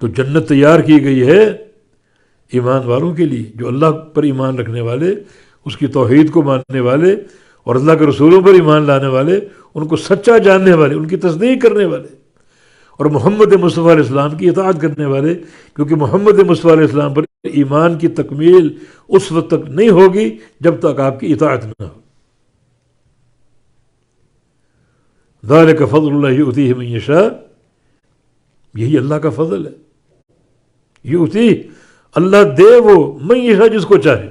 تو جنت تیار کی گئی ہے ایمان والوں کے لیے، جو اللہ پر ایمان رکھنے والے، اس کی توحید کو ماننے والے اور اللہ کے رسولوں پر ایمان لانے والے، ان کو سچا جاننے والے، ان کی تصدیق کرنے والے، اور محمد مصطفیٰ علیہ السلام کی اطاعت کرنے والے، کیونکہ محمد مصطفیٰ علیہ السلام پر ایمان کی تکمیل اس وقت تک نہیں ہوگی جب تک آپ کی اطاعت نہ ہو۔ ذالک فضل اللہ یؤتیہ من یشاء، یہی اللہ کا فضل ہے، یؤتی، اللہ دے وہ من یشاء، جس کو چاہے۔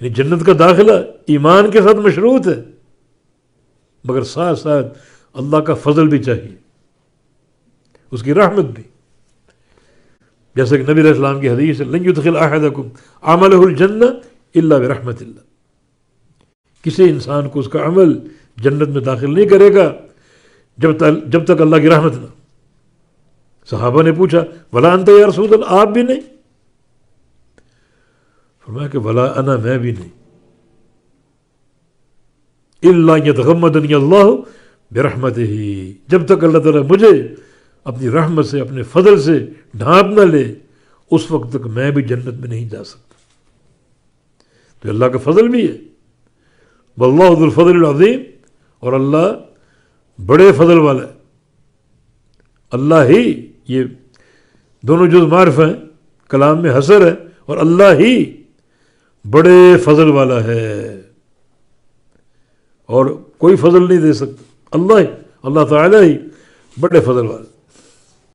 یعنی جنت کا داخلہ ایمان کے ساتھ مشروط ہے، مگر ساتھ ساتھ اللہ کا فضل بھی چاہیے، اس کی رحمت بھی، جیسا کہ نبی علیہ السلام کی حدیث ہے، لن يدخل احدکم عملہ الجنہ الا برحمت اللہ، کسی انسان کو اس کا عمل جنت میں داخل نہیں کرے گا جب تک اللہ کی رحمت نہ۔ صحابہ نے پوچھا ولا انت یا رسول اللہ، آپ بھی نہیں؟ فرمایا کہ ولا انا، میں بھی نہیں، الا یتغمدنی اللہ برحمتہ، جب تک اللہ تعالیٰ مجھے اپنی رحمت سے، اپنے فضل سے ڈھانپ نہ لے، اس وقت تک میں بھی جنت میں نہیں جا سکتا۔ تو اللہ کا فضل بھی ہے، واللہ ذو الفضل العظیم، اور اللہ بڑے فضل والا ہے۔ اللہ ہی، یہ دونوں جز معرف ہیں، کلام میں حصر ہے، اور اللہ ہی بڑے فضل والا ہے، اور کوئی فضل نہیں دے سکتا، اللہ تعالیٰ ہی بڑے فضل والا۔